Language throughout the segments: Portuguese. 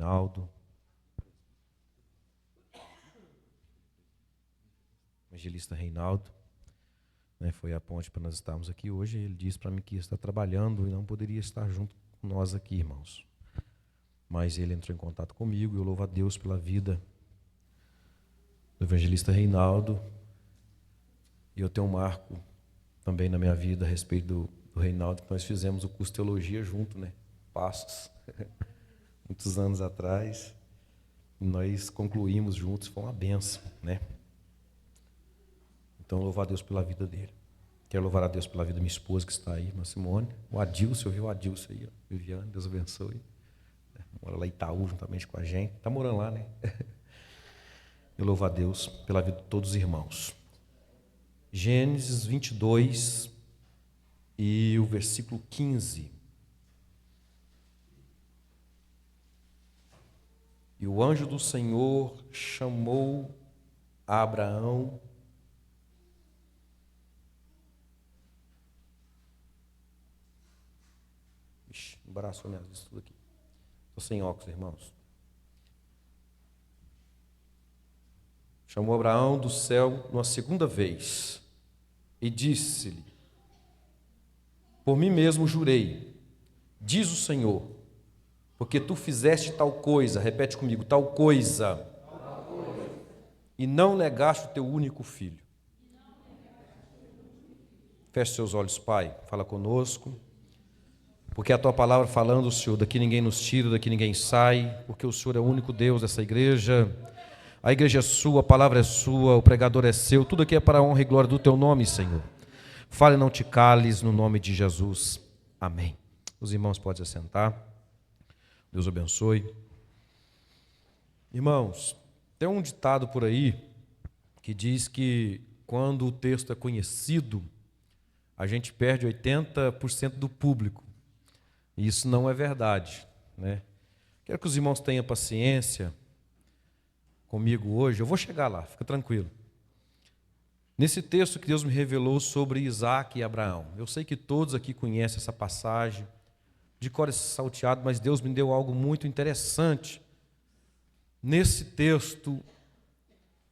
Reinaldo. Evangelista Reinaldo, né, foi a ponte para nós estarmos aqui hoje. Ele disse para mim que está trabalhando e não poderia estar junto com nós aqui, irmãos. Mas ele entrou em contato comigo e eu louvo a Deus pela vida do evangelista Reinaldo. E eu tenho um marco também na minha vida a respeito do Reinaldo, que nós fizemos o curso de teologia junto, né? Passos, muitos anos atrás. E nós concluímos juntos, foi uma benção, né? Então, louvar a Deus pela vida dele. Quero louvar a Deus pela vida da minha esposa que está aí, irmã Simone. O Adilson, eu vi o Adilson aí, ó. Viviane, Deus abençoe. Mora lá em Itaú, juntamente com a gente. Está morando lá, né? Eu louvo a Deus pela vida de todos os irmãos. Gênesis 22 e o versículo 15. E o anjo do Senhor chamou a Abraão embaraçou minhas vistas tudo aqui. Estou sem óculos, irmãos. Chamou Abraão do céu uma segunda vez e disse-lhe: por mim mesmo jurei, diz o Senhor, porque tu fizeste tal coisa, repete comigo, tal coisa, e não negaste o teu único filho. Feche seus olhos, Pai, fala conosco. Porque a Tua palavra falando, Senhor, daqui ninguém nos tira, daqui ninguém sai, porque o Senhor é o único Deus dessa igreja. A igreja é sua, a palavra é sua, o pregador é seu, tudo aqui é para a honra e glória do Teu nome, Senhor. Fale, não te cales, no nome de Jesus. Amém. Os irmãos podem assentar. Deus abençoe. Irmãos, tem um ditado por aí que diz que quando o texto é conhecido, a gente perde 80% do público. E isso não é verdade, né? Quero que os irmãos tenham paciência comigo hoje. Eu vou chegar lá, fica tranquilo. Nesse texto que Deus me revelou sobre Isaac e Abraão. Eu sei que todos aqui conhecem essa passagem, de cor salteado, mas Deus me deu algo muito interessante nesse texto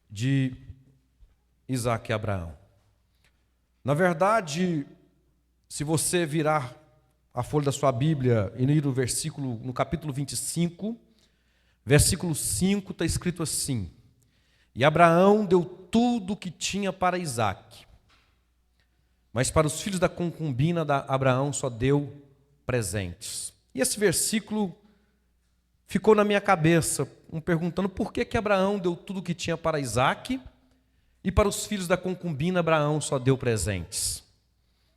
de Isaac e Abraão. Na verdade, se você virar a folha da sua Bíblia e ir no capítulo 25, versículo 5, está escrito assim: e Abraão deu tudo o que tinha para Isaac, mas para os filhos da concubina de Abraão só deu presentes. E esse versículo ficou na minha cabeça, me perguntando por que Abraão deu tudo o que tinha para Isaac e para os filhos da concubina Abraão só deu presentes.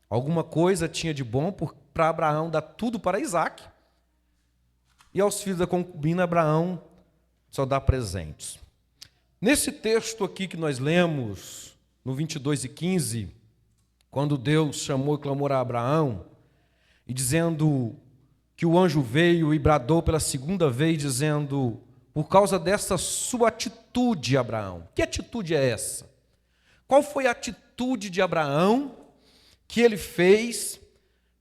Alguma coisa tinha de bom para Abraão dar tudo para Isaac, e aos filhos da concubina Abraão só dá presentes. Nesse texto aqui que nós lemos, no 22 e 15, quando Deus chamou e clamou a Abraão, e dizendo que o anjo veio e bradou pela segunda vez, dizendo: por causa dessa sua atitude, Abraão. Que atitude é essa? Qual foi a atitude de Abraão que ele fez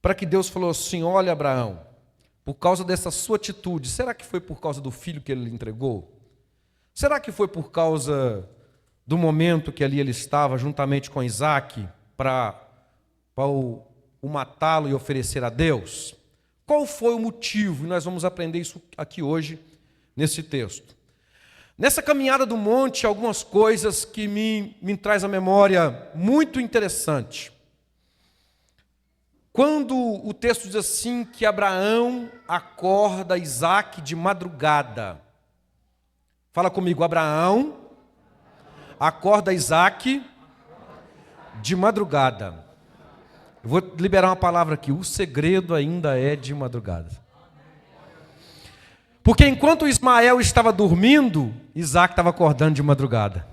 para que Deus falou assim: olha, Abraão, por causa dessa sua atitude, será que foi por causa do filho que ele lhe entregou? Será que foi por causa do momento que ali ele estava juntamente com Isaac para o matá-lo e oferecer a Deus? Qual foi o motivo? E nós vamos aprender isso aqui hoje, nesse texto. Nessa caminhada do monte, algumas coisas que me traz à memória muito interessante. Quando o texto diz assim que Abraão acorda Isaac de madrugada. Fala comigo, Abraão acorda Isaac de madrugada. Eu vou liberar uma palavra aqui, o segredo ainda é de madrugada. Porque enquanto Ismael estava dormindo, Isaac estava acordando de madrugada.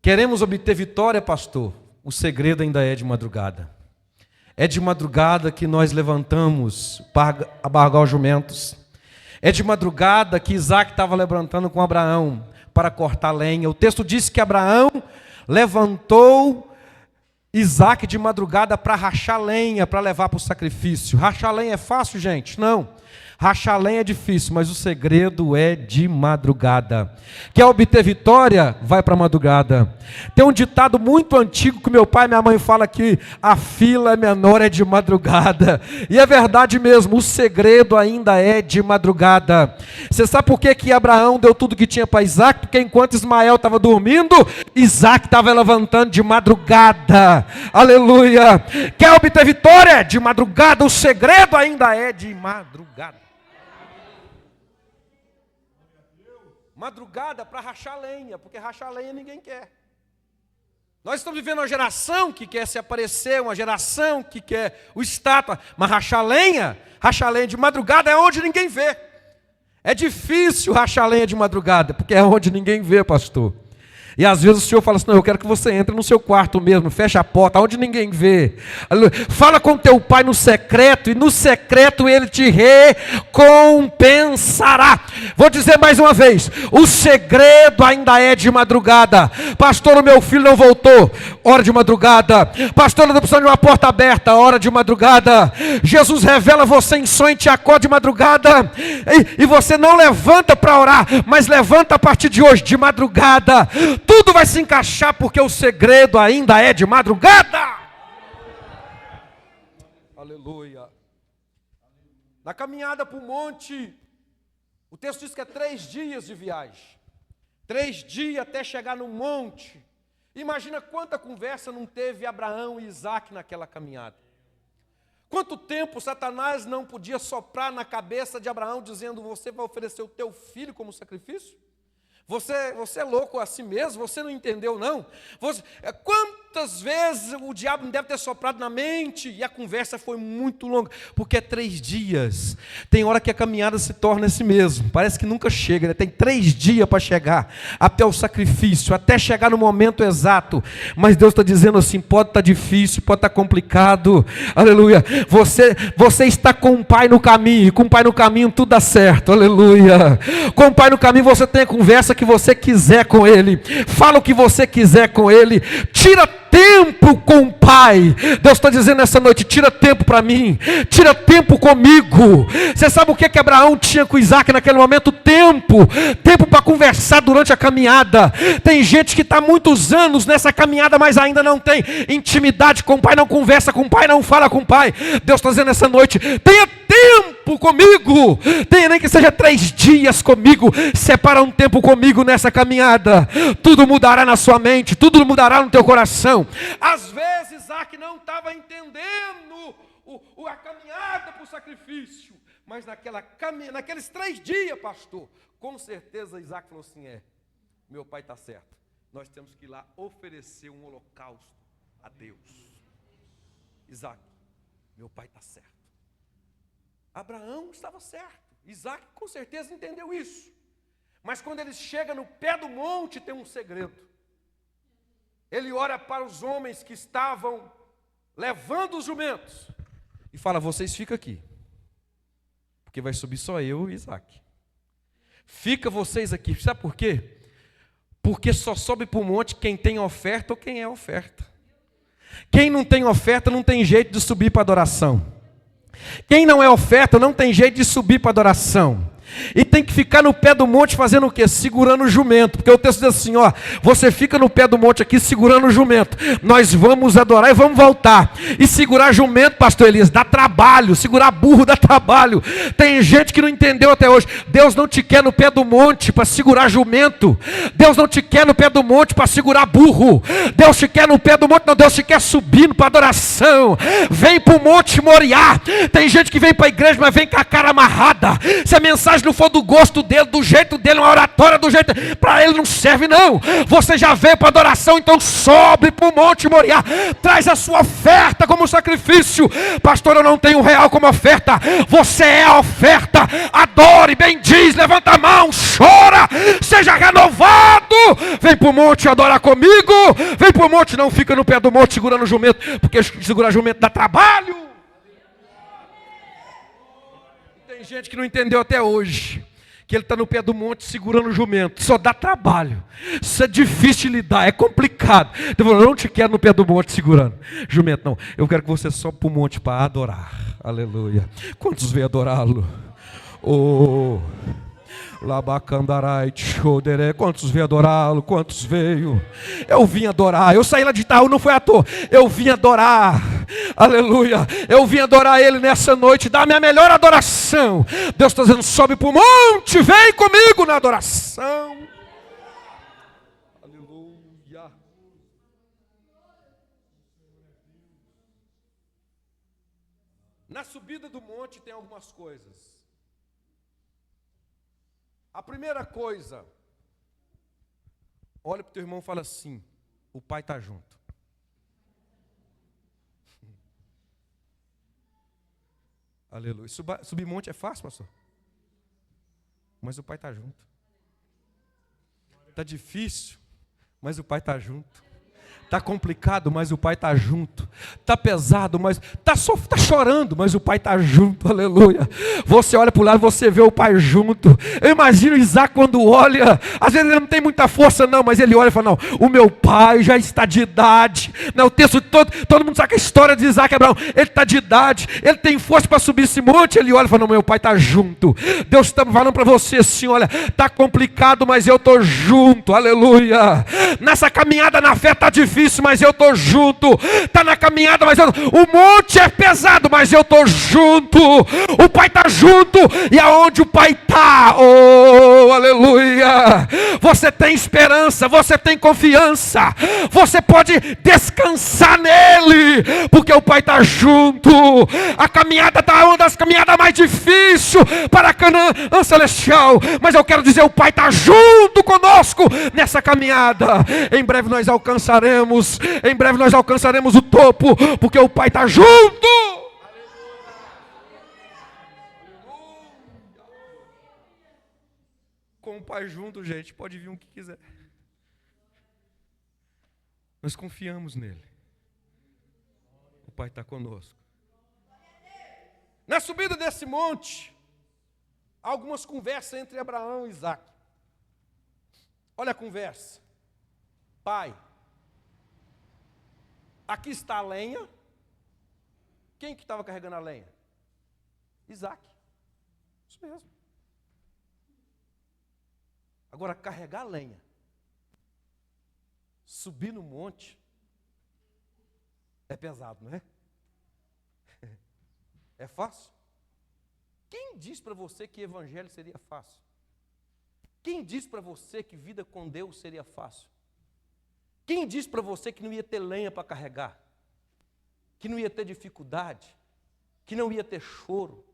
Queremos obter vitória, pastor? O segredo ainda é de madrugada. É de madrugada que nós levantamos para abargar os jumentos. É de madrugada que Isaac estava levantando com Abraão para cortar lenha. O texto diz que Abraão levantou Isaac de madrugada para rachar lenha, para levar para o sacrifício. Rachar lenha é fácil, gente? Não. Rachar lenha é difícil, mas o segredo é de madrugada. Quer obter vitória? Vai para a madrugada. Tem um ditado muito antigo que meu pai e minha mãe falam que a fila menor é de madrugada. E é verdade mesmo, o segredo ainda é de madrugada. Você sabe por que Abraão deu tudo que tinha para Isaac? Porque enquanto Ismael estava dormindo, Isaac estava levantando de madrugada. Aleluia. Quer obter vitória? De madrugada. O segredo ainda é de madrugada. Madrugada para rachar lenha, porque rachar lenha ninguém quer. Nós estamos vivendo uma geração que quer se aparecer, uma geração que quer o status, mas rachar lenha de madrugada é onde ninguém vê. É difícil rachar lenha de madrugada, porque é onde ninguém vê, pastor. E às vezes o Senhor fala assim, não, eu quero que você entre no seu quarto mesmo, feche a porta, onde ninguém vê. Fala com teu pai no secreto, e no secreto ele te recompensará. Vou dizer mais uma vez, o segredo ainda é de madrugada. Pastor, o meu filho não voltou, hora de madrugada. Pastor, eu estou precisando de uma porta aberta, hora de madrugada. Jesus revela você em sonho e te acorda de madrugada. E você não levanta para orar, mas levanta a partir de hoje, de madrugada. Tudo vai se encaixar porque o segredo ainda é de madrugada. Aleluia. Na caminhada para o monte, o texto diz que é 3 dias de viagem. 3 dias até chegar no monte. Imagina quanta conversa não teve Abraão e Isaac naquela caminhada. Quanto tempo Satanás não podia soprar na cabeça de Abraão dizendo, você vai oferecer o teu filho como sacrifício? Você é louco assim mesmo? Você não entendeu, não? Quantas vezes o diabo não deve ter soprado na mente? E a conversa foi muito longa, porque é 3 dias. Tem hora que a caminhada se torna assim mesmo. Parece que nunca chega, né? Tem 3 dias para chegar até o sacrifício, até chegar no momento exato. Mas Deus está dizendo assim, pode estar difícil, pode estar complicado. Aleluia. Você está com o Pai no caminho, e com o Pai no caminho tudo dá certo. Aleluia. Com o Pai no caminho você tem a conversa que você quiser com Ele, fala o que você quiser com Ele, tira tempo com o Pai. Deus está dizendo nessa noite, tira tempo para mim, tira tempo comigo. Você sabe o que Abraão tinha com Isaac naquele momento? Tempo para conversar durante a caminhada. Tem gente que está há muitos anos nessa caminhada, mas ainda não tem intimidade com o Pai, não conversa com o Pai, não fala com o Pai. Deus está dizendo nessa noite, tenha tempo comigo, tenha nem que seja 3 dias comigo, separa um tempo comigo nessa caminhada, tudo mudará na sua mente, tudo mudará no teu coração. Às vezes Isaac não estava entendendo a caminhada para o sacrifício, mas naqueles 3 dias, pastor, com certeza Isaac falou assim, meu pai está certo, nós temos que ir lá oferecer um holocausto a Deus. Isaac, meu pai está certo. Abraão estava certo, Isaac com certeza entendeu isso. Mas quando ele chega no pé do monte, tem um segredo. Ele olha para os homens que estavam levando os jumentos e fala, vocês ficam aqui, porque vai subir só eu e Isaac. Fica vocês aqui, sabe por quê? Porque só sobe para o monte quem tem oferta ou quem é oferta. Quem não tem oferta não tem jeito de subir para adoração. Quem não é oferta não tem jeito de subir para adoração. E tem que ficar no pé do monte fazendo o quê? Segurando o jumento. Porque o texto diz assim, você fica no pé do monte aqui segurando o jumento. Nós vamos adorar e vamos voltar. E segurar jumento, pastor Elias, dá trabalho. Segurar burro dá trabalho. Tem gente que não entendeu até hoje. Deus não te quer no pé do monte para segurar jumento. Deus não te quer no pé do monte para segurar burro. Deus te quer no pé do monte, não. Deus te quer subindo para adoração. Vem para o monte Moriá. Tem gente que vem para a igreja, mas vem com a cara amarrada. Se a mensagem não for do gosto dele, do jeito dele, uma oratória do jeito dele, para ele não serve não. Você já veio para adoração, então sobe para o monte Moriá, traz a sua oferta como sacrifício. Pastor, eu não tenho R$1 como oferta. Você é a oferta. Adore, bendiz, levanta a mão, chora, seja renovado. Vem para o monte adorar comigo. Vem para o monte, não fica no pé do monte segurando o jumento, porque segurar jumento dá trabalho. Tem gente que não entendeu até hoje que ele está no pé do monte segurando o jumento. Só dá trabalho. Isso é difícil de lidar, é complicado. Então, eu não te quero no pé do monte segurando jumento, não. Eu quero que você sobe para o monte para adorar. Aleluia. Quantos veio adorá-lo? Oh, Labacandarai, Tchodere. Quantos veio adorá-lo? Quantos veio? Eu vim adorar. Eu saí lá de Itaú, não foi à toa. Eu vim adorar. Aleluia. Eu vim adorar Ele nessa noite. Dá a minha melhor adoração. Deus está dizendo: sobe para o monte, vem comigo na adoração. Aleluia. Na subida do monte tem algumas coisas. A primeira coisa, olha para o teu irmão e fala assim: o Pai está junto. Aleluia. Subir monte é fácil, pastor? Mas o Pai está junto. Está difícil, mas o Pai está junto. Está complicado, mas o Pai está junto. Está pesado, mas está chorando, mas o Pai está junto. Aleluia. Você olha para o lado, você vê o Pai junto. Eu imagino Isaac quando olha. Às vezes ele não tem muita força não, mas ele olha e fala: não, o meu pai já está de idade. Não, o texto todo mundo sabe a história de Isaac e Abraão. Ele está de idade, ele tem força para subir esse monte. Ele olha e fala: não, meu pai está junto. Deus está falando para você assim: olha, está complicado, mas eu estou junto. Aleluia. Nessa caminhada na fé está difícil, mas eu estou junto. Está na caminhada, mas o monte é pesado, mas eu estou junto. O Pai está junto. E aonde o Pai está, oh, aleluia, você tem esperança, você tem confiança, você pode descansar nele, porque o Pai está junto. A caminhada está uma das caminhadas mais difíceis para Canaã celestial, mas eu quero dizer, o Pai está junto conosco nessa caminhada. Em breve nós alcançaremos o topo, porque o Pai está junto. Com o Pai junto, gente, pode vir o que quiser. Nós confiamos nele. O Pai está conosco. Na subida desse monte, há algumas conversas entre Abraão e Isaac. Olha a conversa. Pai, aqui está a lenha. Quem que estava carregando a lenha? Isaac. Isso mesmo. Agora, carregar a lenha, subir no monte, é pesado, não é? É fácil? Quem diz para você que evangelho seria fácil? Quem diz para você que vida com Deus seria fácil? Quem diz para você que não ia ter lenha para carregar? Que não ia ter dificuldade? Que não ia ter choro?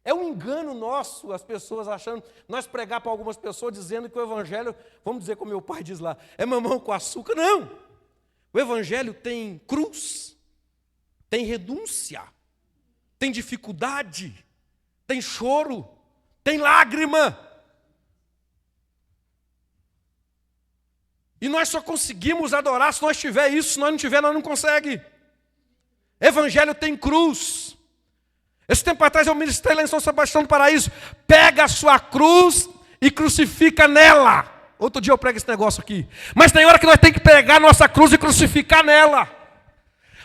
É um engano nosso, as pessoas achando, nós pregar para algumas pessoas dizendo que o evangelho, vamos dizer como meu pai diz lá, é mamão com açúcar. Não! O evangelho tem cruz, tem renúncia, tem dificuldade, tem choro, tem lágrima. E nós só conseguimos adorar se nós tiver isso. Se nós não tiver, nós não conseguimos. Evangelho tem cruz. Esse tempo atrás eu ministrei lá em São Sebastião do Paraíso. Pega a sua cruz e crucifica nela. Outro dia eu prego esse negócio aqui. Mas tem hora que nós temos que pegar a nossa cruz e crucificar nela.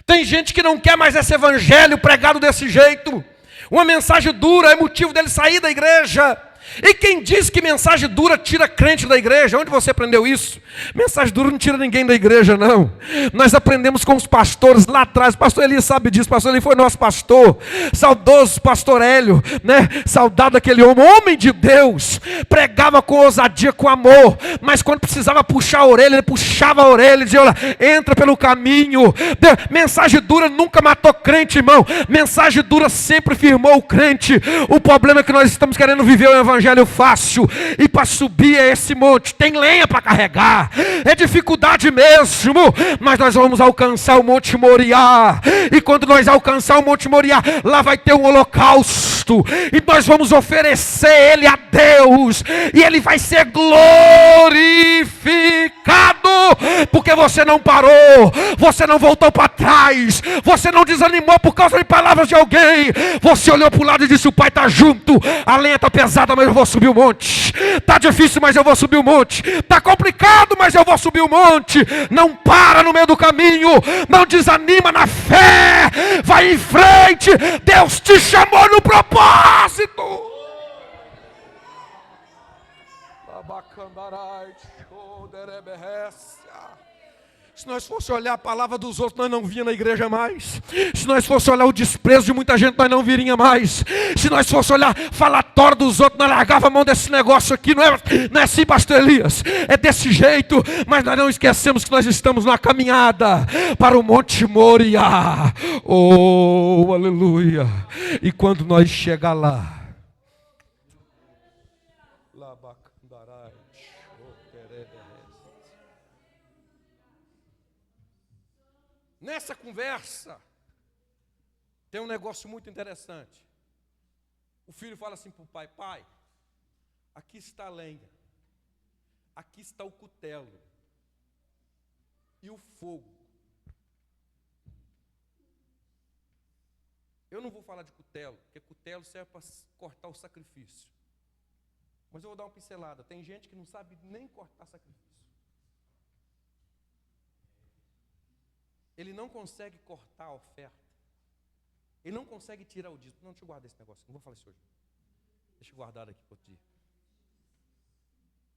Tem gente que não quer mais esse evangelho pregado desse jeito. Uma mensagem dura é motivo dele sair da igreja. E quem diz que mensagem dura tira crente da igreja? Onde você aprendeu isso? Mensagem dura não tira ninguém da igreja, não. Nós aprendemos com os pastores lá atrás. Pastor Eli sabe disso. Pastor Eli foi nosso pastor. Saudoso pastor Hélio, né? Saudado daquele homem de Deus. Pregava com ousadia, com amor. Mas quando precisava puxar a orelha, ele puxava a orelha e dizia: olha, entra pelo caminho. Mensagem dura nunca matou crente, irmão. Mensagem dura sempre firmou o crente. O problema é que nós estamos querendo viver o evangelho fácil, e para subir esse monte tem lenha para carregar, é dificuldade mesmo, mas nós vamos alcançar o Monte Moriá, e quando nós alcançar o Monte Moriá, lá vai ter um holocausto, e nós vamos oferecer ele a Deus, e ele vai ser glorificado, porque você não parou, você não voltou para trás, você não desanimou por causa de palavras de alguém, você olhou para o lado e disse: o Pai está junto, a lenha está pesada, mas eu vou subir o monte. Está difícil, mas eu vou subir o monte. Está complicado, mas eu vou subir o monte. Não para no meio do caminho, não desanima na fé, vai em frente. Deus te chamou no propósito. Se nós fosse olhar a palavra dos outros, nós não vinha na igreja mais. Se nós fosse olhar o desprezo de muita gente, nós não viria mais. Se nós fosse olhar falatório dos outros, nós largava a mão desse negócio aqui. Não é assim, pastor Elias? É desse jeito. Mas nós não esquecemos que nós estamos na caminhada para o Monte Moriá. Oh, aleluia. E quando nós chegar lá, nessa conversa, tem um negócio muito interessante. O filho fala assim para o pai: pai, aqui está a lenha, aqui está o cutelo e o fogo. Eu não vou falar de cutelo, porque cutelo serve para cortar o sacrifício. Mas eu vou dar uma pincelada. Tem gente que não sabe nem cortar sacrifício. Ele não consegue cortar a oferta. Ele não consegue tirar o dízimo. Não, deixa eu guardar esse negócio. Não vou falar isso hoje. Deixa eu guardar aqui para outro dia.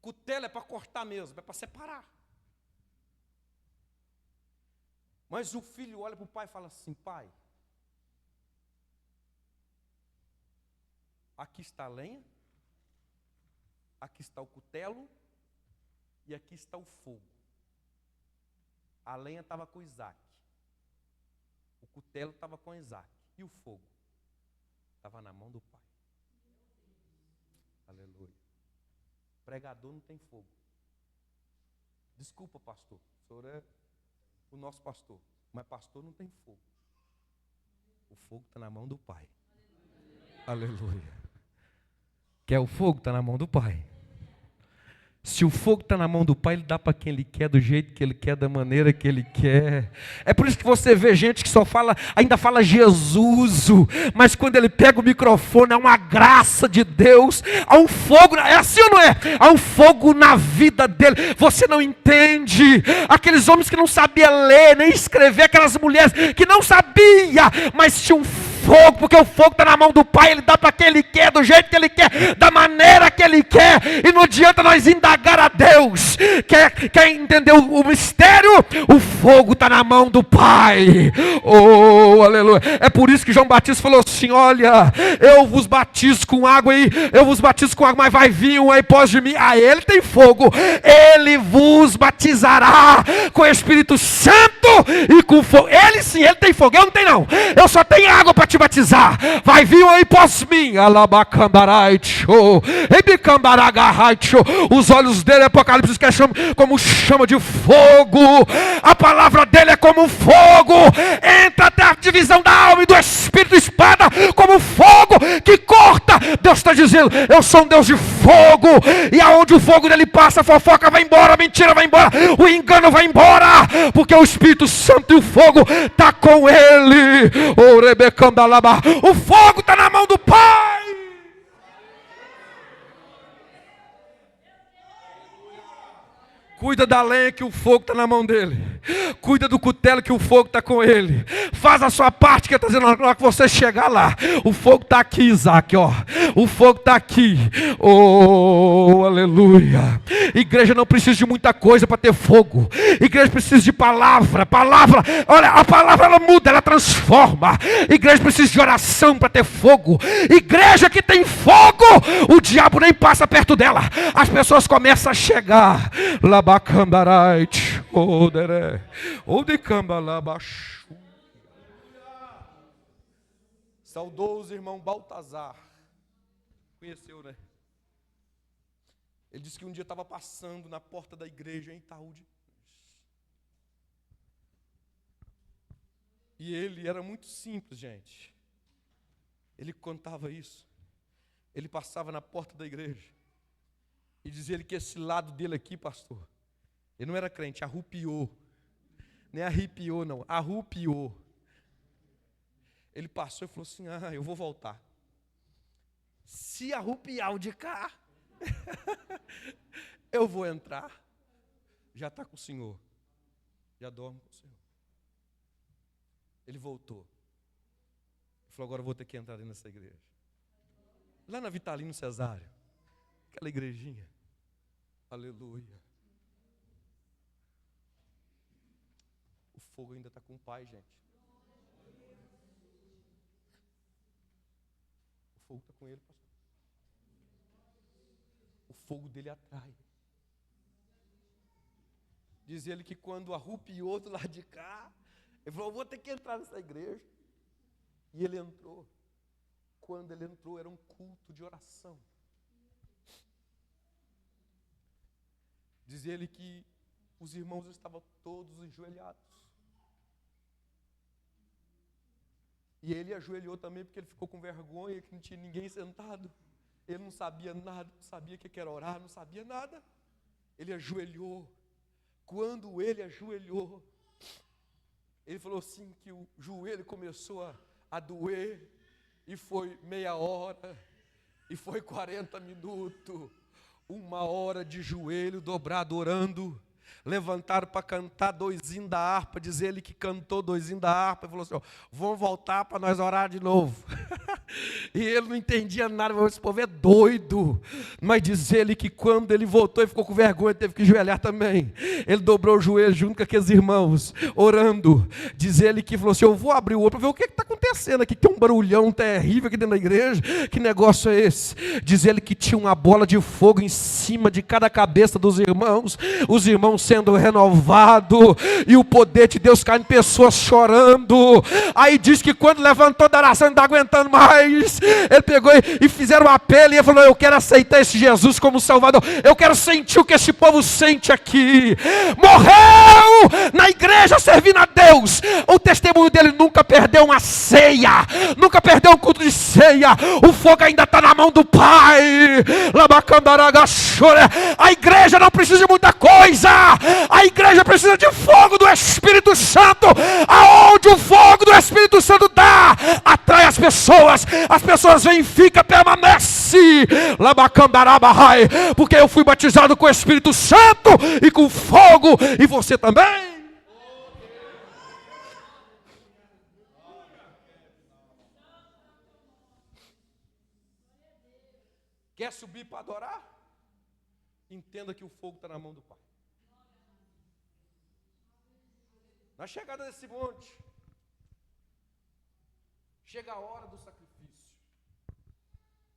Cutelo é para cortar mesmo, é para separar. Mas o filho olha para o pai e fala assim: pai, aqui está a lenha, aqui está o cutelo e aqui está o fogo. A lenha estava com Isaac, o cutelo estava com Isaac e o fogo estava na mão do pai. Aleluia. Pregador não tem fogo. Desculpa, pastor, o senhor é o nosso pastor, mas pastor não tem fogo. O fogo está na mão do pai. Aleluia. Quer o fogo? Está na mão do pai. Se o fogo está na mão do pai, ele dá para quem ele quer, do jeito que ele quer, da maneira que ele quer. É por isso que você vê gente que só fala, ainda fala Jesus, mas quando ele pega o microfone, é uma graça de Deus. Há um fogo, é assim ou não é? Há um fogo na vida dele. Você não entende. Aqueles homens que não sabiam ler, nem escrever, aquelas mulheres que não sabiam, mas tinham fogo, porque o fogo está na mão do pai. Ele dá para quem ele quer, do jeito que ele quer, da maneira que ele quer. E não adianta nós indagar a Deus. Quer entender o mistério? O fogo está na mão do pai. Oh, aleluia. É por isso que João Batista falou assim: olha, eu vos batizo com água aí, eu vos batizo com água, mas vai vir um aí pós de mim. Ah, ele tem fogo. Ele vos batizará com o Espírito Santo e com fogo. Ele sim, ele tem fogo. Eu não tenho não. Eu só tenho água para te batizar. Vai vir aí pós mim. Os olhos dele, Apocalipse, que é como chama de fogo. A palavra dele é como fogo. Entra até a divisão da alma e do espírito, espada, como fogo que corta. Deus está dizendo: eu sou um Deus de fogo. E aonde o fogo dele passa, a fofoca vai embora, a mentira vai embora, o engano vai embora, porque o Espírito Santo e o fogo está com ele. O fogo está na mão do Pai. Cuida da lenha que o fogo está na mão dele. Cuida do cutelo que o fogo está com ele. Faz a sua parte, que está dizendo, na hora que você chegar lá, o fogo está aqui, Isaac, ó. O fogo está aqui. Oh, aleluia. Igreja não precisa de muita coisa para ter fogo. Igreja precisa de palavra. Palavra, olha, a palavra ela muda, ela transforma. Igreja precisa de oração para ter fogo. Igreja que tem fogo, o diabo nem passa perto dela. As pessoas começam a chegar. Saudoso irmão Baltazar. Conheceu, né? Ele disse que um dia estava passando na porta da igreja em Itaúde. E ele era muito simples, gente. Ele contava isso. Ele passava na porta da igreja. E dizia ele que esse lado dele aqui, pastor, ele não era crente, arrupiou. Nem arrepiou, não, arrupiou. Ele passou e falou assim: ah, eu vou voltar. Se arrupiar o de cá, eu vou entrar. Já está com o Senhor. Já dorme com o Senhor. Ele voltou. Ele falou: agora eu vou ter que entrar nessa igreja. Lá na Vitalino Cesário, aquela igrejinha. Aleluia. O fogo ainda está com o Pai, gente. O fogo está com Ele, pastor. O fogo dele atrai. Diz ele que quando arrupiou do lado de cá, ele falou, vou ter que entrar nessa igreja. E ele entrou. Quando ele entrou, era um culto de oração. Diz ele que os irmãos estavam todos enjoelhados. E ele ajoelhou também porque ele ficou com vergonha, que não tinha ninguém sentado. Ele não sabia nada, não sabia o que era orar, não sabia nada. Ele ajoelhou. Quando ele ajoelhou, ele falou assim que o joelho começou a doer. E foi meia hora, e foi 40 minutos, 1 hora de joelho dobrado orando. Levantaram para cantar 2 hinos da harpa. Diz ele que cantou 2 hinos da harpa e falou assim, vamos voltar para nós orar de novo. E ele não entendia nada, esse povo é doido. Mas diz ele que quando ele voltou e ficou com vergonha, teve que joelhar também. Ele dobrou o joelho junto com aqueles irmãos, orando. Diz ele que falou assim, eu vou abrir o olho para ver o que está acontecendo aqui, que tem um barulhão terrível aqui dentro da igreja. Que negócio é esse? Diz ele que tinha uma bola de fogo em cima de cada cabeça dos irmãos. Os irmãos sendo renovados, e o poder de Deus caindo, pessoas chorando. Aí diz que quando levantou da oração, não está aguentando mais. Ele pegou e fizeram um apelo, e ele falou, eu quero aceitar esse Jesus como Salvador. Eu quero sentir o que esse povo sente aqui. Morreu na igreja servindo a Deus. O testemunho dele nunca perdeu uma ceia, nunca perdeu um culto de ceia. O fogo ainda está na mão do Pai. A igreja não precisa de muita coisa. A igreja precisa de fogo do Espírito Santo. Aonde o fogo do Espírito Santo dá, atrai as pessoas vêm e ficam, permanece. Porque eu fui batizado com o Espírito Santo e com fogo, e você também. Quer subir para adorar? Entenda que o fogo está na mão do Pai. Na chegada desse monte, chega a hora do sacrifício.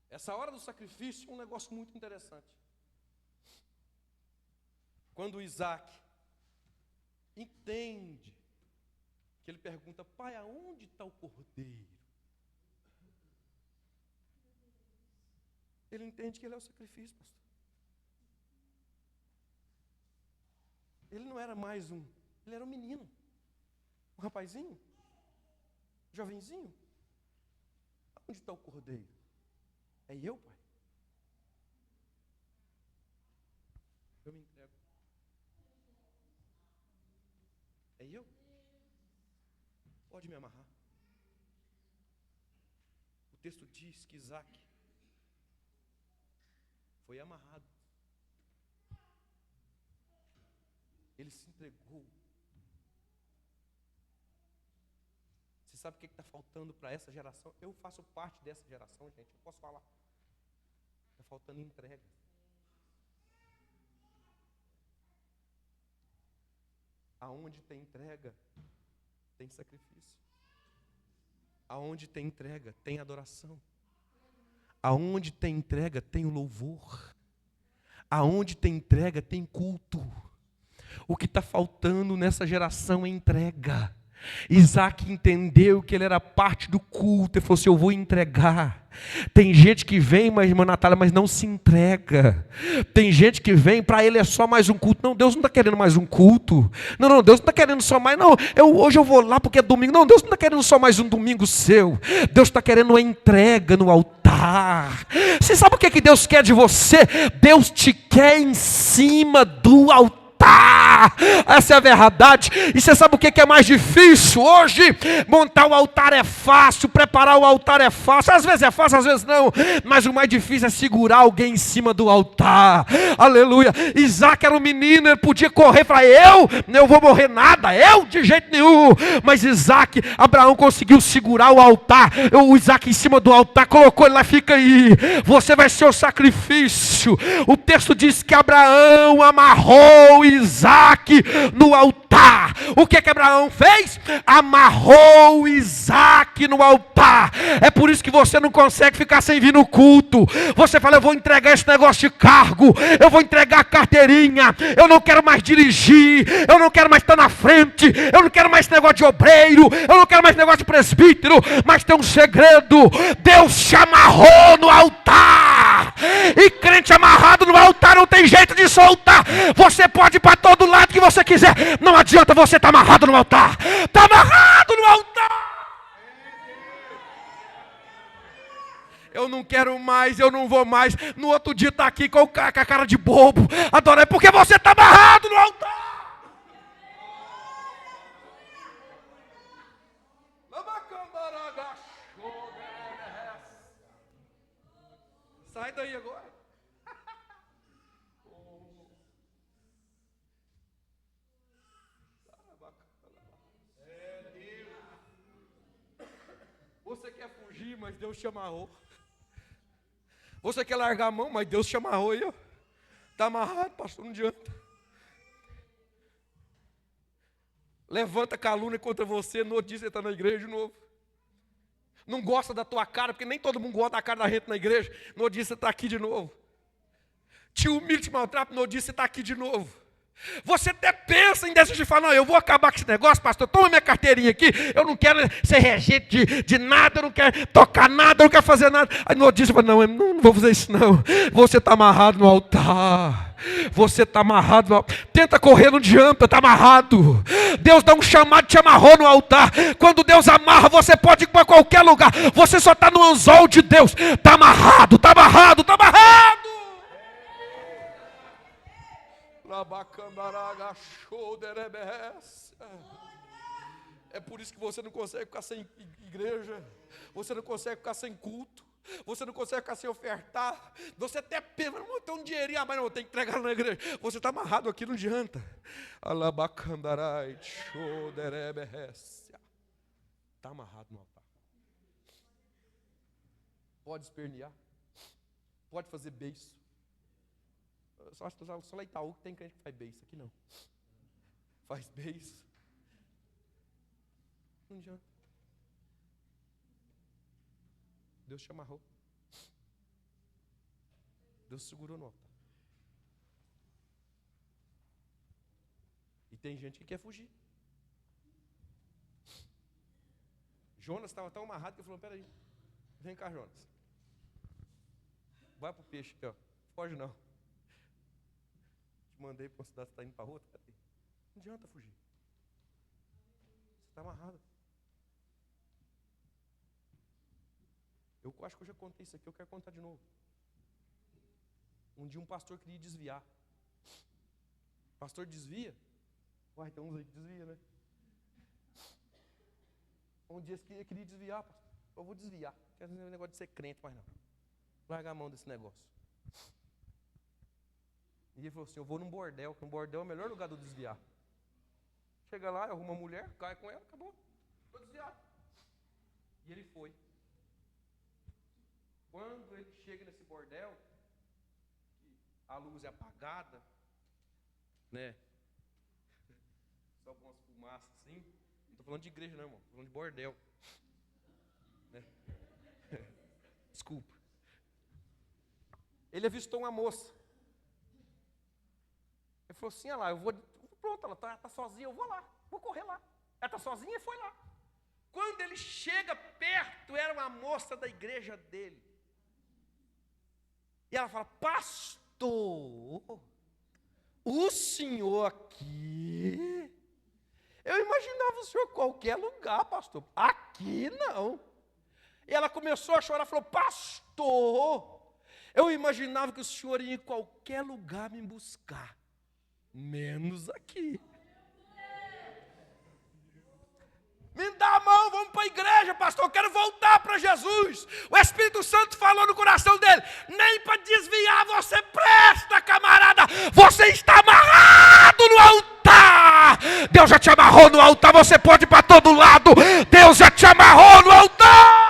Essa hora do sacrifício é um negócio muito interessante. Quando Isaac entende, que ele pergunta, pai, aonde está o cordeiro? Ele entende que ele é o sacrifício, pastor. Ele não era mais ele era um menino, um rapazinho, jovenzinho. Onde está o cordeiro? É eu, pai? Eu me entrego. É eu? Pode me amarrar. O texto diz que Isaac foi amarrado. Ele se entregou. Você sabe o que está faltando para essa geração? Eu faço parte dessa geração, gente. Eu posso falar. Está faltando entrega. Aonde tem entrega, tem sacrifício. Aonde tem entrega, tem adoração. Aonde tem entrega, tem o louvor. Aonde tem entrega, tem culto. O que está faltando nessa geração é entrega. Isaac entendeu que ele era parte do culto. Ele falou assim, eu vou entregar. Tem gente que vem, mas irmã Natália, mas não se entrega. Tem gente que vem, para ele é só mais um culto. Não, Deus não está querendo mais um culto. Não, Deus não está querendo só mais, não, hoje eu vou lá porque é domingo. Não, Deus não está querendo só mais um domingo seu. Deus está querendo uma entrega no altar. Você sabe o que Deus quer de você? Deus te quer em cima do altar. altar. Essa é a verdade. E você sabe o que é mais difícil hoje? Montar o altar é fácil, preparar o altar é fácil. Às vezes é fácil, às vezes não. Mas o mais difícil é segurar alguém em cima do altar. Aleluia. Isaac era um menino, ele podia correr e falar, eu não vou morrer nada, eu de jeito nenhum. Mas Abraão conseguiu segurar o altar, o Isaac em cima do altar, colocou ele lá, fica aí, você vai ser o sacrifício. O texto diz que Abraão amarrou Isaac no altar. O que Abraão fez? Amarrou Isaac no altar. É por isso que você não consegue ficar sem vir no culto. Você fala, eu vou entregar esse negócio de cargo, eu vou entregar a carteirinha, eu não quero mais dirigir, eu não quero mais estar na frente, eu não quero mais esse negócio de obreiro, eu não quero mais esse negócio de presbítero. Mas tem um segredo: Deus te amarrou no altar. E crente amarrado no altar não tem jeito de soltar. Você pode ir para todo lado que você quiser, não adianta, você está amarrado no altar. Está amarrado no altar. Eu não quero mais, eu não vou mais. No outro dia está aqui com a cara de bobo, adorando, porque você está amarrado no altar. Sai daí agora. Você quer fugir, mas Deus te amarrou. Você quer largar a mão, mas Deus te amarrou aí, ó. Está amarrado, pastor, não adianta. Levanta calúnia contra você, no outro dia você está na igreja de novo. Não gosta da tua cara, porque nem todo mundo gosta da cara da gente na igreja. No outro dia você está aqui de novo. Te humilha, te maltrata, no outro dia você está aqui de novo. Você até pensa em decidir falar, não, eu vou acabar com esse negócio, pastor, toma minha carteirinha aqui, eu não quero ser regente de nada, eu não quero tocar nada, eu não quero fazer nada. Aí no outro dia você fala, não vou fazer isso não. Você está amarrado no altar. Você está amarrado no altar. Tenta correr, não adianta, está amarrado. Deus dá um chamado, te amarrou no altar. Quando Deus amarra, você pode ir para qualquer lugar. Você só está no anzol de Deus. Está amarrado, está amarrado, está amarrado. É por isso que você não consegue ficar sem igreja, você não consegue ficar sem culto, você não consegue ficar sem ofertar. Você até pensa, não tem um dinheirinho, mas não, tem que entregar na igreja. Você está amarrado aqui, não adianta. Está amarrado no altar. Pode espernear, pode fazer beiço. Só lá em Itaú que tem crente que faz beiço, aqui não. Faz beiço. Não adianta. Deus te amarrou. Deus segurou no altar. E tem gente que quer fugir. Jonas estava tão amarrado que ele falou, peraí, vem cá, Jonas. Vai pro peixe aqui, ó. Foge não. Te mandei para uma cidade, você está indo para outra, cadê? Não adianta fugir. Você está amarrado. Eu acho que eu já contei isso aqui, eu quero contar de novo. Um dia um pastor queria desviar. O pastor desvia? Uai, tem uns aí que desvia, né? Um dia ele queria desviar, pastor. Eu vou desviar. Não quero negócio de ser crente, mas não. Larga a mão desse negócio. E ele falou assim, eu vou num bordel, que um bordel é o melhor lugar de eu desviar. Chega lá, arruma uma mulher, cai com ela, acabou. Estou desviado. E ele foi. Quando ele chega nesse bordel, a luz é apagada, né? Só com umas fumaças assim. Não estou falando de igreja não, irmão. Estou falando de bordel. Né? Desculpa. Ele avistou uma moça. Ele falou assim, olha lá, eu vou... Pronto, ela está sozinha, eu vou lá, vou correr lá. Ela está sozinha e foi lá. Quando ele chega perto, era uma moça da igreja dele. E ela fala, pastor, o senhor aqui? Eu imaginava o senhor em qualquer lugar, pastor. Aqui não. E ela começou a chorar, falou, pastor, eu imaginava que o senhor ia em qualquer lugar me buscar. menos aqui. Me dá a mão, vamos para a igreja, pastor, eu quero voltar para Jesus. O Espírito Santo falou no coração dele, nem para desviar você presta, camarada. Você está amarrado no altar. Deus já te amarrou no altar, você pode ir para todo lado. Deus já te amarrou no altar.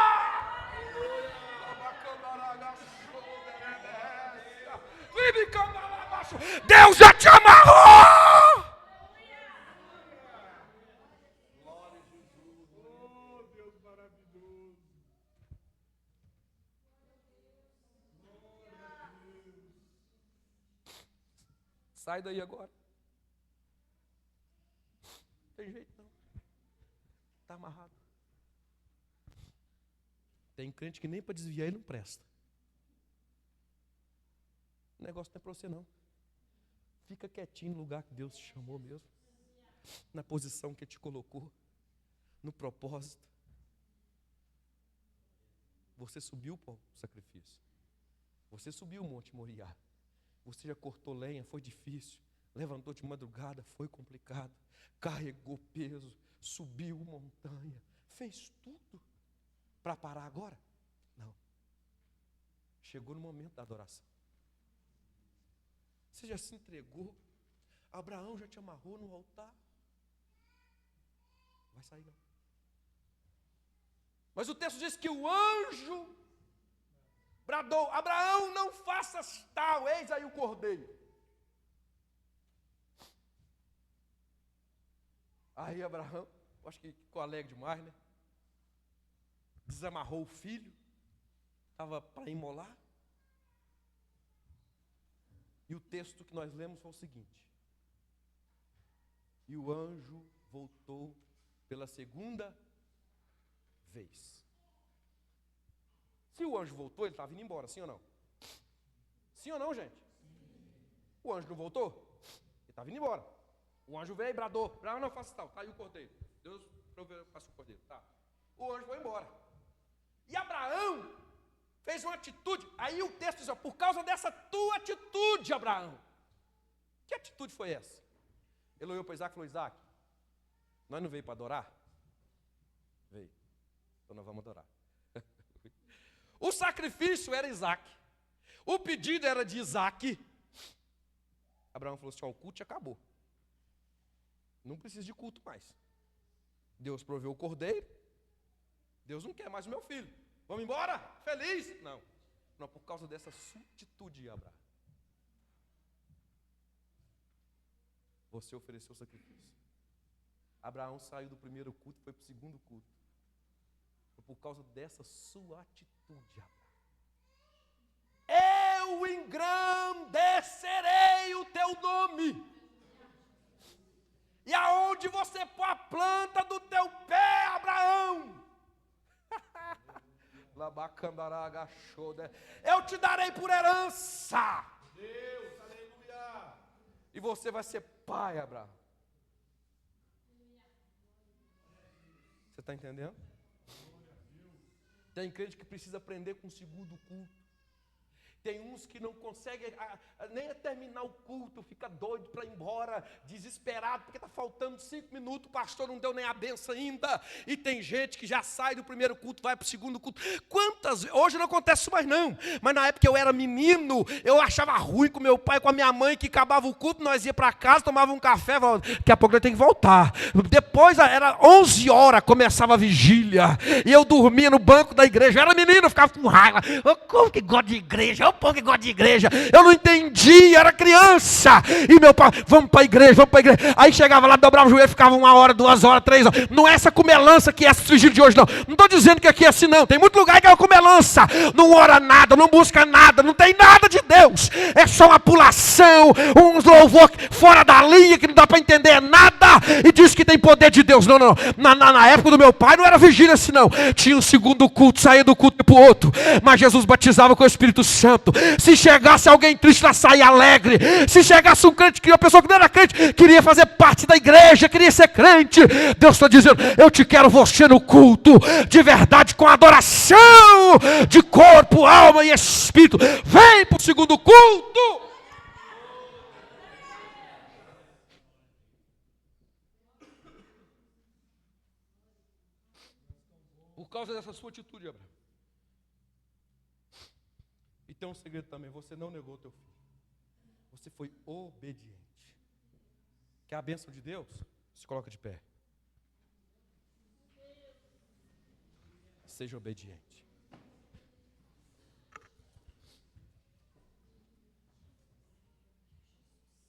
Deus já te amarrou. Sai daí agora. Não tem jeito não. Está amarrado. Tem crente que nem para desviar ele não presta. O negócio não é para você não. Fica quietinho no lugar que Deus te chamou mesmo. Na posição que te colocou. No propósito. Você subiu para o sacrifício. Você subiu o Monte Moriá. Você já cortou lenha, foi difícil. Levantou de madrugada, foi complicado. Carregou peso, subiu montanha. Fez tudo. Para parar agora? Não. Chegou no momento da adoração. Você já se entregou. Abraão já te amarrou no altar. Vai sair não. Mas o texto diz que o anjo bradou, Abraão, não faças tal, eis aí o cordeiro. Aí Abraão, acho que ficou alegre demais, né? Desamarrou o filho, estava para imolar. E o texto que nós lemos foi o seguinte: e o anjo voltou pela segunda vez. Se o anjo voltou, ele estava indo embora, sim ou não? Sim ou não, gente? O anjo não voltou? Ele estava indo embora. O anjo veio e bradou. Abraão, não faça tal, está aí o cordeiro. Deus proveu, faça o cordeiro. Tá. O anjo foi embora. E Abraão fez uma atitude. Aí o texto diz, ó, por causa dessa tua atitude, Abraão. Que atitude foi essa? Ele olhou para Isaac e falou, Isaac, nós não veio para adorar? Veio. Então nós vamos adorar. O sacrifício era Isaac. O pedido era de Isaac. Abraão falou assim, ó, o culto acabou. Não precisa de culto mais. Deus proveu o cordeiro. Deus não quer mais o meu filho. Vamos embora? Feliz? Não. Não, por causa dessa sua atitude, Abraão. Você ofereceu o sacrifício. Abraão saiu do primeiro culto e foi para o segundo culto. Por causa dessa sua atitude, Abraão. Eu engrandecerei o teu nome. E aonde você pôr a planta do teu pé, Abraão, eu te darei por herança. Deus, aleluia. E você vai ser pai, Abraão. Você está entendendo? Tem crente que precisa aprender com o segundo culto. Tem uns que não conseguem nem terminar o culto, fica doido para ir embora, desesperado, porque está faltando 5 minutos, o pastor não deu nem a benção ainda. E tem gente que já sai do primeiro culto, vai para o segundo culto. Hoje não acontece isso mais não, mas na época que eu era menino, eu achava ruim com meu pai, com a minha mãe, que acabava o culto, nós ia para casa, tomava um café, falava, daqui a pouco nós temos que voltar. Depois era 11 horas, começava a vigília, e eu dormia no banco da igreja, eu era menino, eu ficava com raiva. Como que gosta de igreja? O povo que gosta de igreja, eu não entendi, era criança, e meu pai, vamos para a igreja, aí chegava lá, dobrava o joelho, ficava 1 hora, 2 horas, 3 horas, não é essa comelança que é esse vigília de hoje não estou dizendo que aqui é assim não, tem muito lugar que é uma comelança, não ora nada, não busca nada, não tem nada de Deus, é só uma pulação, uns louvor fora da linha, que não dá para entender nada, e diz que tem poder de Deus, não, na época do meu pai não era vigília assim não, tinha o segundo culto, saía do culto para o outro, mas Jesus batizava com o Espírito Santo. Se chegasse alguém triste, ela saía alegre. Se chegasse um crente, uma pessoa que não era crente, queria fazer parte da igreja, queria ser crente, Deus está dizendo, eu te quero você no culto, de verdade, com adoração, de corpo, alma e espírito. Vem para o segundo culto. causa dessa sua atitude, Abraão. E tem um segredo também, você não negou o teu filho. Você foi obediente. Quer a bênção de Deus? Se coloca de pé. Seja obediente.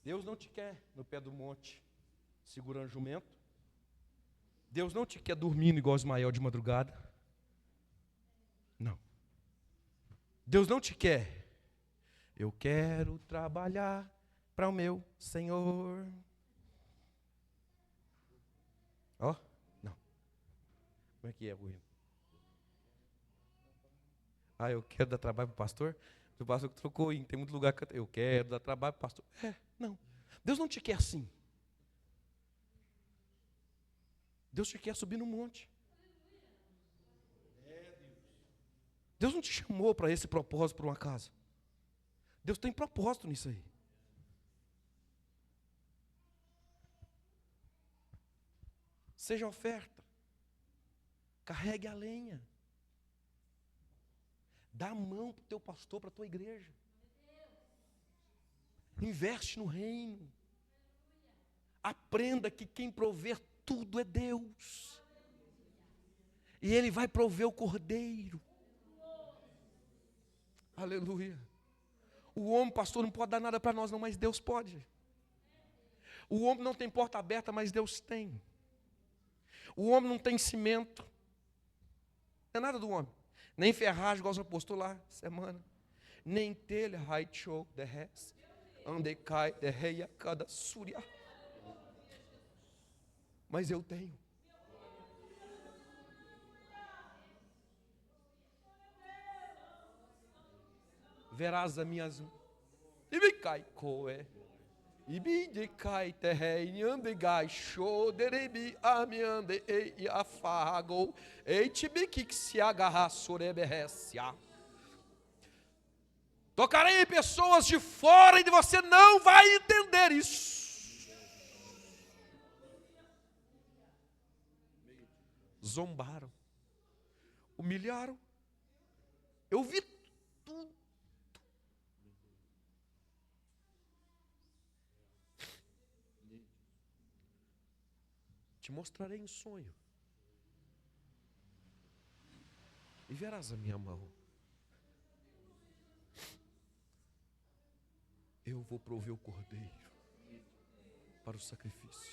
Deus não te quer no pé do monte, segurando jumento. Deus não te quer dormindo igual Ismael de madrugada. Não. Deus não te quer. Eu quero trabalhar para o meu Senhor. Ó, não. Como é que é, Buino? Ah, eu quero dar trabalho para o pastor? O pastor que trocou, tem muito lugar que eu quero dar trabalho para o pastor. Não. Deus não te quer assim. Deus te quer subir no monte. Deus não te chamou para esse propósito por uma casa. Deus tem propósito nisso aí. Seja oferta. Carregue a lenha. Dá a mão para o teu pastor, para a tua igreja. Investe no reino. Aprenda que quem prover tudo é Deus. E Ele vai prover o cordeiro. Aleluia. O homem, pastor, não pode dar nada para nós não, mas Deus pode. O homem não tem porta aberta, mas Deus tem. O homem não tem cimento. Não é nada do homem. Nem ferragem, igual você postou lá, semana. Nem telha, show, de res. Ande cai, de reia, cada súria. Mas eu tenho. Verás as minhas. E me cai, coé. E me de cai, terrei, ande gai, show, derebi, amiande, e afago, e tibi que se agarra, soreberrecia. Tocarei em pessoas de fora e você não vai entender isso. Zombaram, humilharam. Eu vi tudo. Te mostrarei em sonho. E verás a minha mão. Eu vou prover o cordeiro para o sacrifício.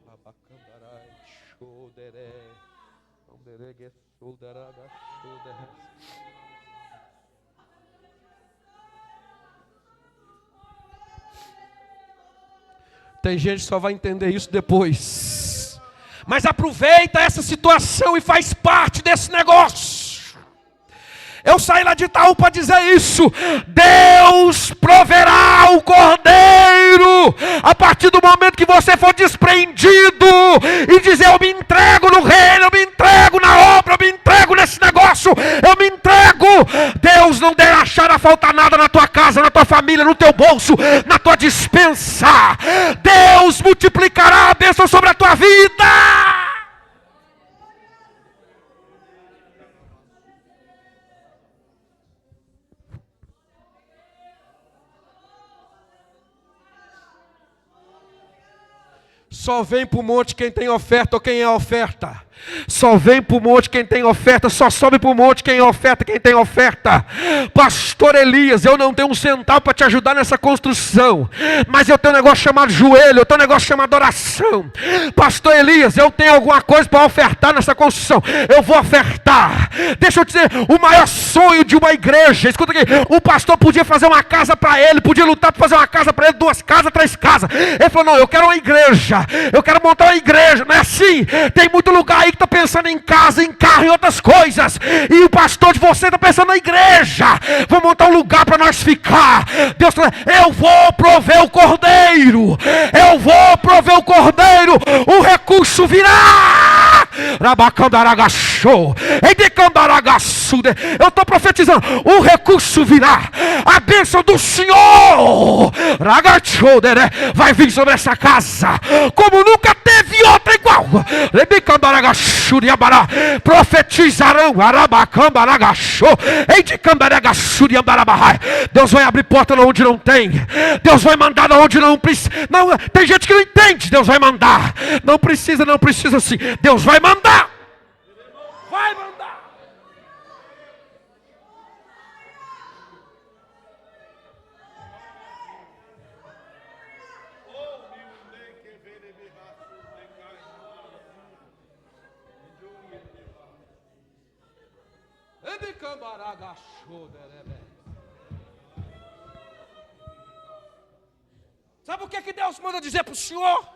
Abacandarai, choderé, anderegue, chodaraga, choderé. Tem gente que só vai entender isso depois. Mas aproveita essa situação e faz parte desse negócio. Eu saí lá de Itaú para dizer isso. Deus proverá o cordeiro. A partir do momento que você for despreendido e dizer, eu me entrego no reino, eu me entrego na obra, eu me entrego nesse negócio, eu me entrego. Deus não deixará faltar nada na tua casa, na tua família, no teu bolso, na tua despensa. Deus multiplicará a bênção sobre a tua vida. Só vem para o monte quem tem oferta ou quem é oferta. Só vem para o monte quem tem oferta. Só sobe para o monte quem é oferta, quem tem oferta. Pastor Elias, eu não tenho um centavo para te ajudar nessa construção, mas eu tenho um negócio chamado joelho, eu tenho um negócio chamado oração. Pastor Elias, eu tenho alguma coisa para ofertar nessa construção, eu vou ofertar. Deixa eu te dizer, o maior sonho de uma igreja, escuta aqui, o pastor podia fazer uma casa para ele, podia lutar para fazer uma casa para ele, 2 casas, 3 casas. Ele falou, não, eu quero uma igreja, eu quero montar uma igreja. Não é assim? Tem muito lugar aí que está pensando em casa, em carro, em outras coisas, e o pastor de você está pensando na igreja. Vou montar um lugar para nós ficar. Deus fala, eu vou prover o cordeiro, eu vou prover o cordeiro, o recurso virá, Eu estou profetizando, o recurso virá, a bênção do Senhor vai vir sobre essa casa, como nunca teve outra igual. Profetizarão, Deus vai abrir porta onde não tem, Deus vai mandar onde não precisa. Não, tem gente que não entende, Deus vai mandar, não precisa assim, Deus vai mandar. Vai mandar. Sabe o que Deus manda dizer para o Senhor?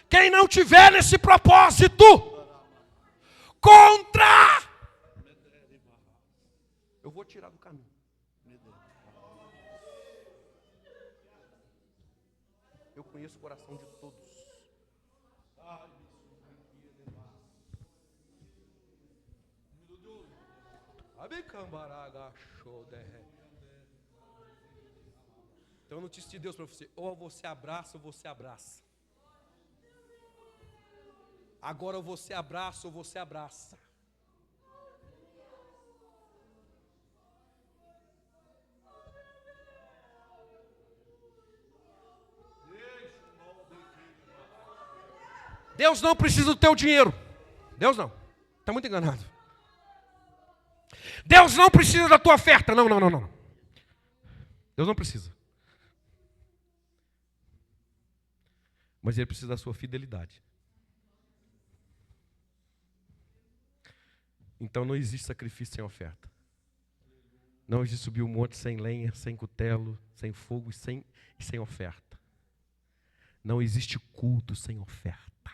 Quem não tiver nesse propósito contra, eu vou tirar do caminho. Eu conheço o coração de todos. Então, notícia de Deus para você: ou você abraça ou você abraça. Agora ou você abraça ou você abraça. Deus não precisa do teu dinheiro. Deus não. Está muito enganado. Deus não precisa da tua oferta. Não. Deus não precisa. Mas Ele precisa da sua fidelidade. Então não existe sacrifício sem oferta. Não existe subir um monte sem lenha, sem cutelo, sem fogo e sem oferta. Não existe culto sem oferta.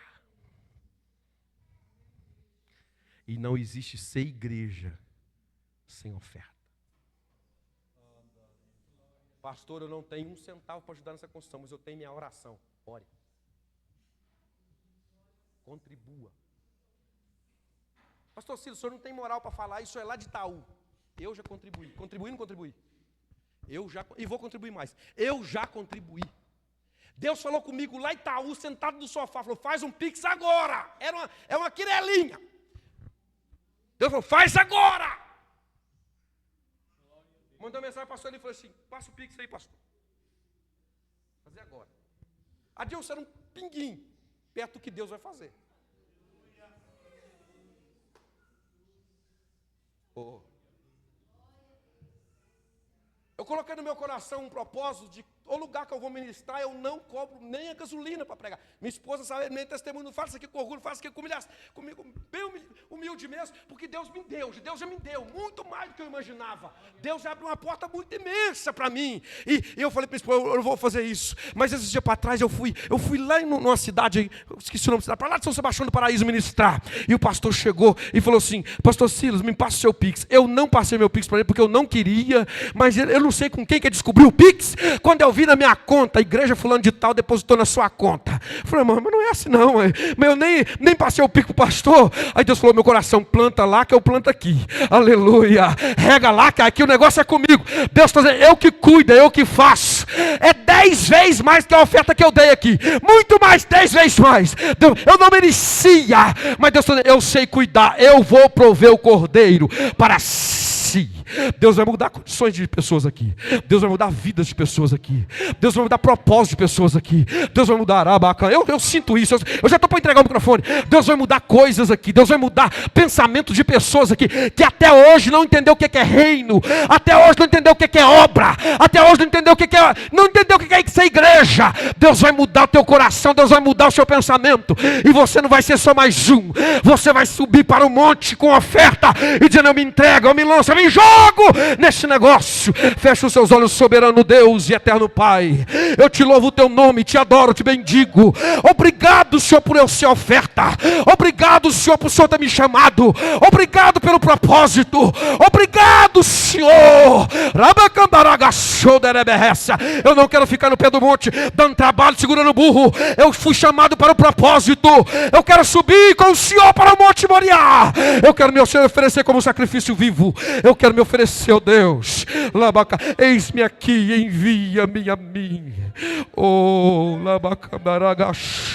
E não existe ser igreja sem oferta. Pastor, eu não tenho um centavo para ajudar nessa construção, mas eu tenho minha oração. Ore. Contribua. Pastor Ciro, o senhor não tem moral para falar, isso é lá de Itaú. Eu já contribuí. Contribuí ou não contribuí? E vou contribuir mais. Eu já contribuí. Deus falou comigo lá em Itaú, sentado no sofá, falou: faz um pix agora. É uma quirelinha. Deus falou: faz agora. Mandou uma mensagem para o pastor, ele falou assim: passa o pix aí, pastor. Fazer agora. Adilson era um pinguim, perto do que Deus vai fazer. Oh. Eu coloquei no meu coração um propósito de o lugar que eu vou ministrar, eu não cobro nem a gasolina para pregar. Minha esposa sabe, meu testemunho, não faz isso aqui com orgulho, faz isso aqui comigo, bem humilde mesmo, porque Deus já me deu muito mais do que eu imaginava. Deus abre uma porta muito imensa para mim. E eu falei para minha esposa: eu não vou fazer isso. Mas esse dia para trás eu fui lá numa cidade, eu esqueci o nome da cidade, para lá de São Sebastião do Paraíso ministrar. E o pastor chegou e falou assim: pastor Silas, me passa o seu Pix. Eu não passei meu Pix para ele porque eu não queria, mas eu não sei com quem que descobriu o Pix. Quando eu vi na minha conta, a igreja fulano de tal depositou na sua conta. Eu falei: mas não é assim não. Mas eu nem passei o Pix para o pastor. Aí Deus falou: meu coração, planta lá que eu planto aqui. Aleluia. Rega lá que aqui o negócio é comigo. Deus está dizendo: eu que cuido, eu que faço. É 10 vezes mais que a oferta que eu dei aqui. Muito mais, 10 vezes mais. Eu não merecia, mas Deus está dizendo: eu sei cuidar. Eu vou prover o cordeiro para si. Deus vai mudar condições de pessoas aqui. Deus vai mudar vidas de pessoas aqui. Deus vai mudar propósitos de pessoas aqui. Deus vai mudar eu sinto isso. Eu já estou para entregar o microfone. Deus vai mudar coisas aqui. Deus vai mudar pensamentos de pessoas aqui que até hoje não entendeu o que é reino. Até hoje não entendeu o que é obra. Até hoje não entendeu o que é, não entendeu o que é ser igreja. Deus vai mudar o teu coração. Deus vai mudar o seu pensamento. E você não vai ser só mais um. Você vai subir para o monte com oferta e dizendo: eu me entrego, eu me lanço, eu me em jogo nesse negócio. Feche os seus olhos, soberano Deus e eterno Pai. Eu te louvo o teu nome, te adoro, te bendigo. Obrigado, Senhor, por eu ser oferta. Obrigado, Senhor, por o Senhor ter me chamado. Obrigado pelo propósito. Obrigado, Senhor. Eu não quero ficar no pé do monte dando trabalho, segurando o burro. Eu fui chamado para o propósito. Eu quero subir com o Senhor para o Monte Moriá. Eu quero me oferecer como sacrifício vivo. Eu quero me oferecer, ó Deus. Eis-me aqui, envia-me a mim. Oh, Labacabaragas.